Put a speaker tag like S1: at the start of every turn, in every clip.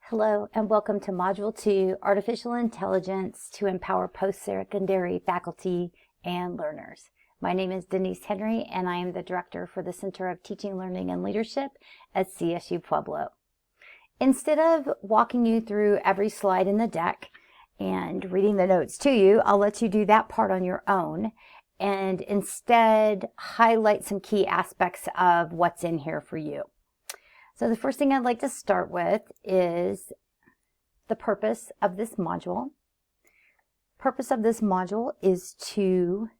S1: Hello and welcome to Module 2, Artificial Intelligence to Empower Post-Secondary Faculty and Learners. My name is Denise Henry and I am the Director for the Center of Teaching, Learning, and Leadership at CSU Pueblo. Instead of walking you through every slide in the deck and reading the notes to you, I'll let you do that part on your own and instead highlight some key aspects of what's in here for you. So the first thing I'd like to start with is the purpose of this module. Purpose of this module is to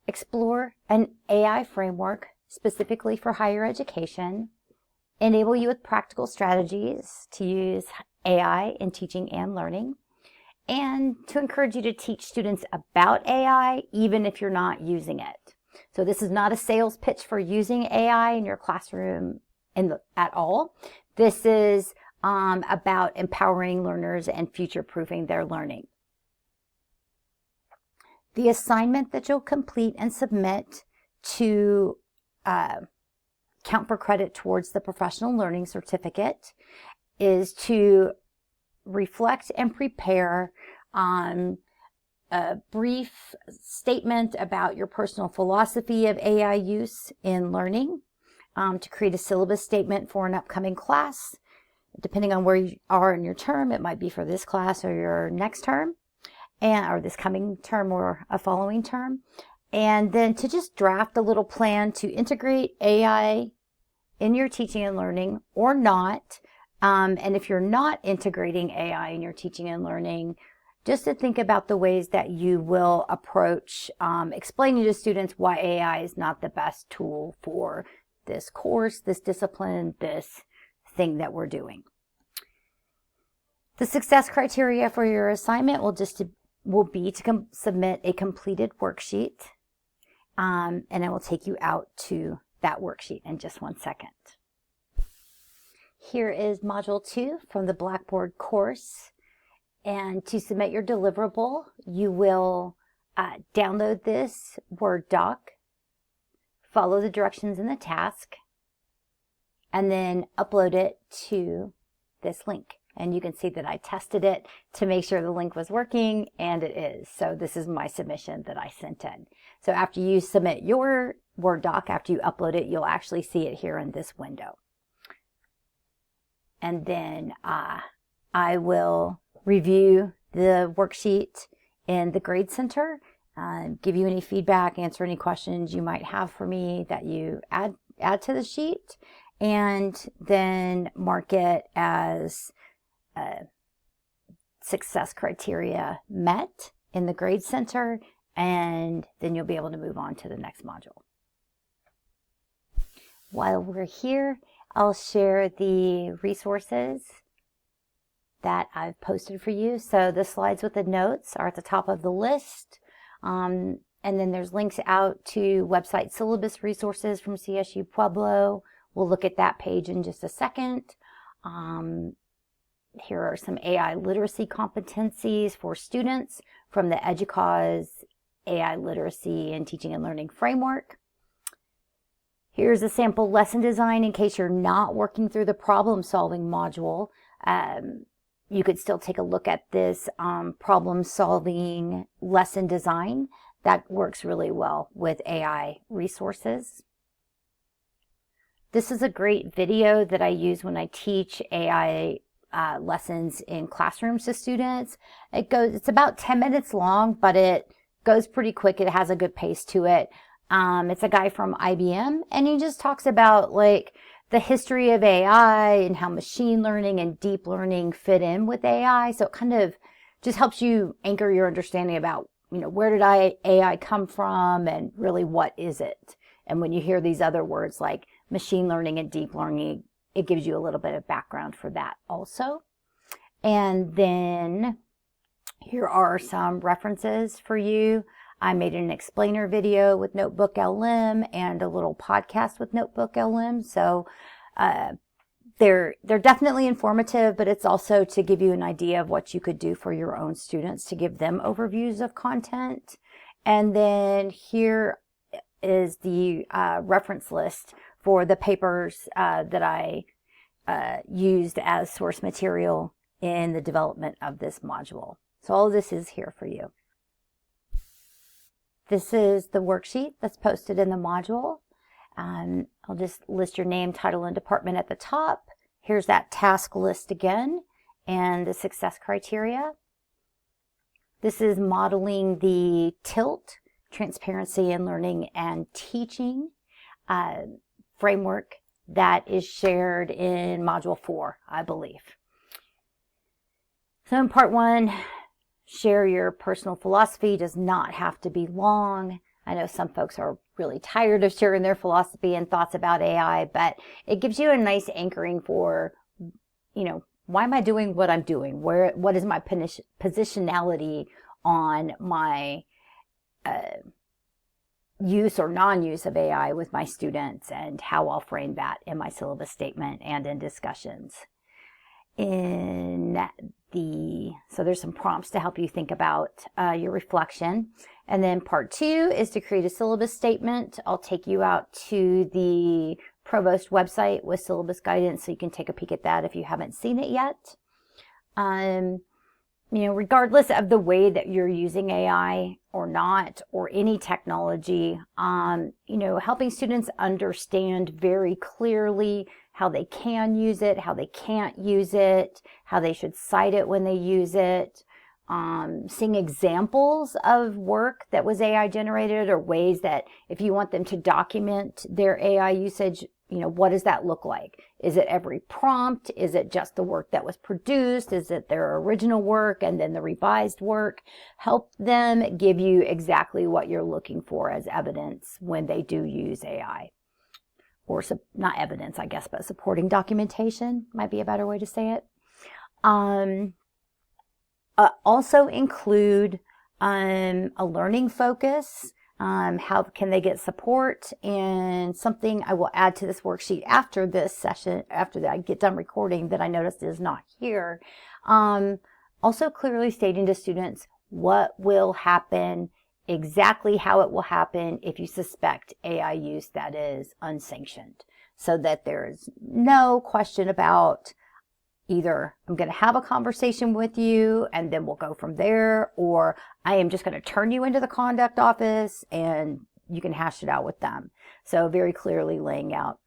S1: explore an AI framework specifically for higher education, enable you with practical strategies to use AI in teaching and learning, and to encourage you to teach students about AI even if you're not using it. So this is not a sales pitch for using AI in your classroom at all. This is about empowering learners and future-proofing their learning. The assignment that you'll complete and submit to count for credit towards the professional learning certificate is to reflect and prepare on a brief statement about your personal philosophy of AI use in learning, to create a syllabus statement for an upcoming class. Depending on where you are in your term, it might be for this class or your next term, or this coming term or a following term. And then to just draft a little plan to integrate AI in your teaching and learning or not. And if you're not integrating AI in your teaching and learning, just to think about the ways that you will approach explaining to students why AI is not the best tool for this course, this discipline, this thing that we're doing. The success criteria for your assignment will be to submit a completed worksheet, and I will take you out to that worksheet in just one second. Here is Module 2 from the Blackboard course, and to submit your deliverable, you will download this Word doc, follow the directions in the task, and then upload it to this link. And you can see that I tested it to make sure the link was working, and it is. So this is my submission that I sent in. So after you submit your Word doc, after you upload it, you'll actually see it here in this window. And then I will review the worksheet in the Grade Center, give you any feedback, answer any questions you might have for me that you add to the sheet, and then mark it as success criteria met in the Grade Center, and then you'll be able to move on to the next module. While we're here, I'll share the resources that I've posted for you. So the slides with the notes are at the top of the list. And then there's links out to website syllabus resources from CSU Pueblo. We'll look at that page in just a second. Here are some AI literacy competencies for students from the EDUCAUSE AI Literacy and Teaching and Learning Framework. Here's a sample lesson design in case you're not working through the problem-solving module. You could still take a look at this problem-solving lesson design that works really well with AI resources. This is a great video that I use when I teach AI lessons in classrooms to students. It's about 10 minutes long, but it goes pretty quick. It has a good pace to it. It's a guy from IBM, and he just talks about the history of AI and how machine learning and deep learning fit in with AI. So it kind of just helps you anchor your understanding about, where did AI come from and really what is it? And when you hear these other words like machine learning and deep learning, it gives you a little bit of background for that also. And then here are some references for you. I made an explainer video with Notebook LM and a little podcast with Notebook LM. So they're definitely informative, but it's also to give you an idea of what you could do for your own students to give them overviews of content. And then here is the reference list for the papers that I used as source material in the development of this module. So all of this is here for you. This is the worksheet that's posted in the module. I'll just list your name, title, and department at the top. Here's that task list again and the success criteria. This is modeling the TILT, Transparency in Learning and Teaching framework that is shared in Module 4, I believe. So in Part 1, share your personal philosophy. Does not have to be long. I know some folks are really tired of sharing their philosophy and thoughts about AI, but it gives you a nice anchoring for, why am I doing what I'm doing? What is my positionality on my use or non-use of AI with my students, and how I'll frame that in my syllabus statement and in discussions. So there's some prompts to help you think about your reflection. And then Part 2 is to create a syllabus statement. I'll take you out to the Provost website with syllabus guidance so you can take a peek at that if you haven't seen it yet. Regardless of the way that you're using AI or not, or any technology, helping students understand very clearly how they can use it, how they can't use it, how they should cite it when they use it, seeing examples of work that was AI generated, or ways that if you want them to document their AI usage, what does that look like? Is it every prompt? Is it just the work that was produced? Is it their original work and then the revised work? Help them give you exactly what you're looking for as evidence when they do use AI. Or not evidence, I guess, but supporting documentation might be a better way to say it. Also include a learning focus. How can they get support? And something I will add to this worksheet after this session, after I get done recording, that I noticed is not here. Also clearly stating to students what will happen, exactly how it will happen if you suspect AI use that is unsanctioned, so that there's no question about either I'm going to have a conversation with you and then we'll go from there, or I am just going to turn you into the conduct office and you can hash it out with them. So very clearly laying out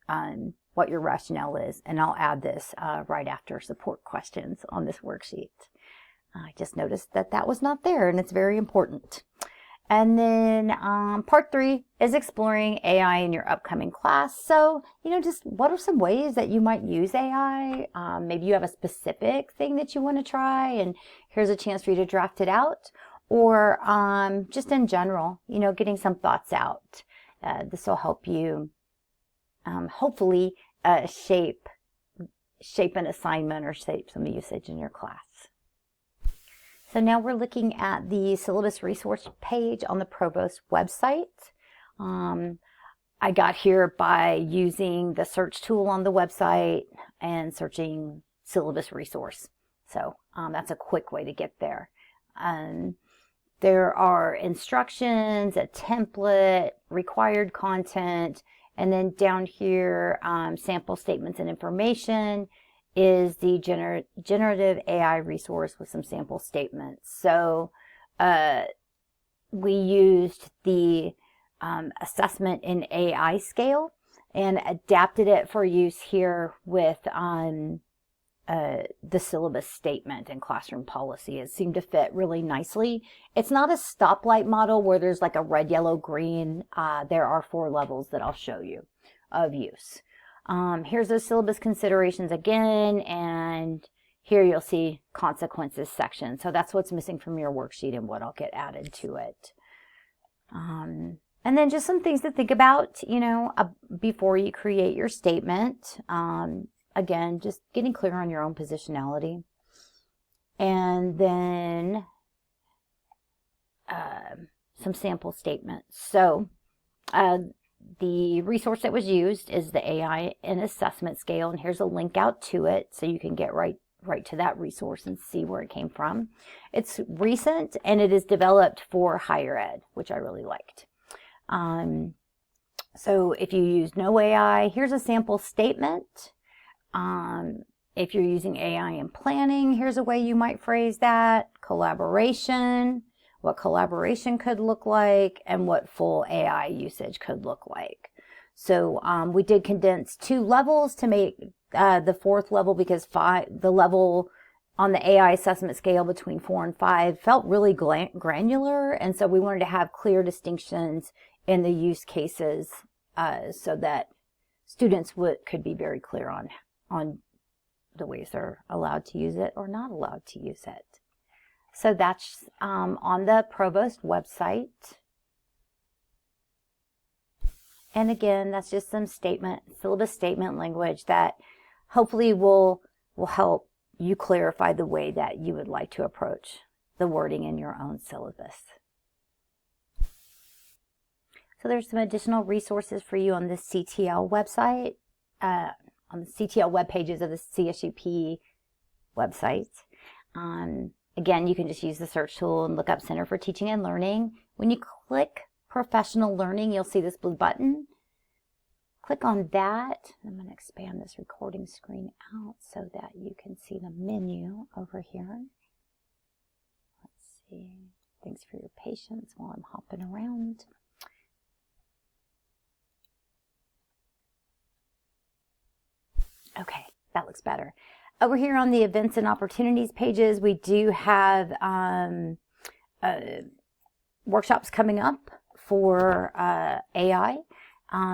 S1: what your rationale is. And I'll add this right after support questions on this worksheet. I just noticed that was not there, and it's very important. And then Part 3 is exploring AI in your upcoming class. So, just what are some ways that you might use AI? Maybe you have a specific thing that you want to try, and here's a chance for you to draft it out. Or just in general, getting some thoughts out. This will help you hopefully shape an assignment or shape some usage in your class. So now we're looking at the syllabus resource page on the Provost website. I got here by using the search tool on the website and searching syllabus resource. So that's a quick way to get there. There are instructions, a template, required content, and then down here, sample statements and information is the generative AI resource with some sample statements. So we used the assessment in AI scale and adapted it for use here with the syllabus statement and classroom policy. It seemed to fit really nicely. It's not a stoplight model where there's like a red, yellow, green. There are 4 levels that I'll show you of use. Here's those syllabus considerations again, and here you'll see consequences section. So that's what's missing from your worksheet and what I'll get added to it. And then just some things to think about, before you create your statement. Again, just getting clear on your own positionality. And then some sample statements. So the resource that was used is the AI and assessment scale, and here's a link out to it so you can get right to that resource and see where it came from. It's recent and it is developed for higher ed, which I really liked. So if you use no AI, here's a sample statement. If you're using AI in planning, here's a way you might phrase that. Collaboration, what collaboration could look like, and what full AI usage could look like. So we did condense 2 levels to make the 4th level, because the level on the AI assessment scale between 4 and 5 felt really granular, and so we wanted to have clear distinctions in the use cases so that students could be very clear on the ways they're allowed to use it or not allowed to use it. So that's on the Provost website. And again, that's just some syllabus statement language that hopefully will help you clarify the way that you would like to approach the wording in your own syllabus. So there's some additional resources for you on the CTL website, on the CTL web pages of the CSUP website. Again, you can just use the search tool and look up Center for Teaching and Learning. When you click Professional Learning, you'll see this blue button. Click on that. I'm going to expand this recording screen out so that you can see the menu over here. Let's see. Thanks for your patience while I'm hopping around. Okay, that looks better. Over here on the Events and Opportunities pages, we do have workshops coming up for AI.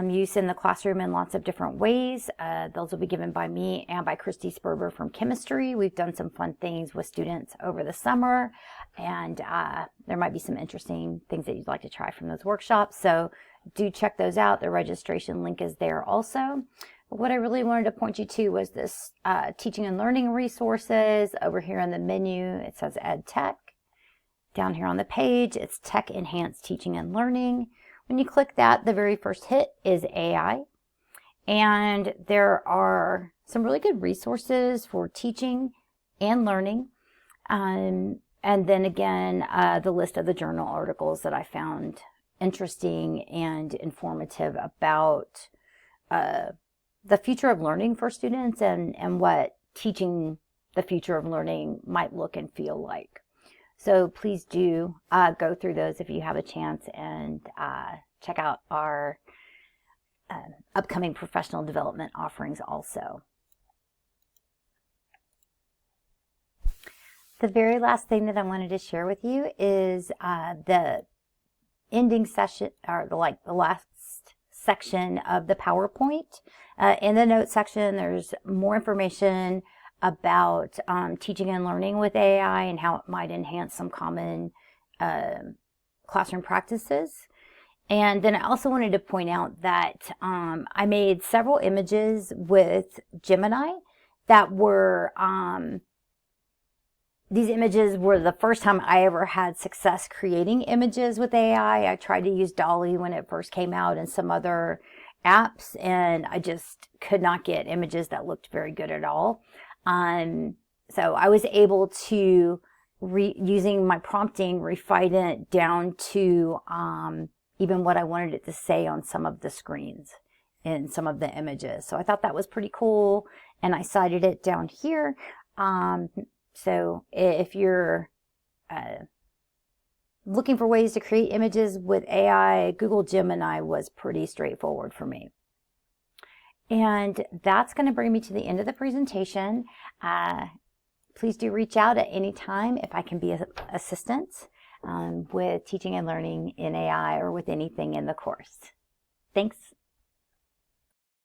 S1: Use in the classroom in lots of different ways. Those will be given by me and by Christy Sperber from chemistry. We've done some fun things with students over the summer, and there might be some interesting things that you'd like to try from those workshops. So do check those out. The registration link is there also. But what I really wanted to point you to was this teaching and learning resources. Over here in the menu, it says Ed Tech. Down here on the page, it's Tech Enhanced Teaching and Learning. When you click that, the very first hit is AI. And there are some really good resources for teaching and learning. And then again, the list of the journal articles that I found interesting and informative about the future of learning for students and what teaching the future of learning might look and feel like. So please do go through those if you have a chance, and check out our upcoming professional development offerings also. The very last thing that I wanted to share with you is the ending session, or the last section of the PowerPoint. In the notes section, there's more information about teaching and learning with AI and how it might enhance some common classroom practices. And then I also wanted to point out that I made several images with Gemini that were, these images were the first time I ever had success creating images with AI. I tried to use DALL-E when it first came out and some other apps, and I just could not get images that looked very good at all. So I was able to, using my prompting, refine it down to even what I wanted it to say on some of the screens in some of the images. So I thought that was pretty cool, and I cited it down here. So if you're looking for ways to create images with AI, Google Gemini was pretty straightforward for me. And that's going to bring me to the end of the presentation. Please do reach out at any time if I can be of assistance with teaching and learning in AI or with anything in the course. Thanks.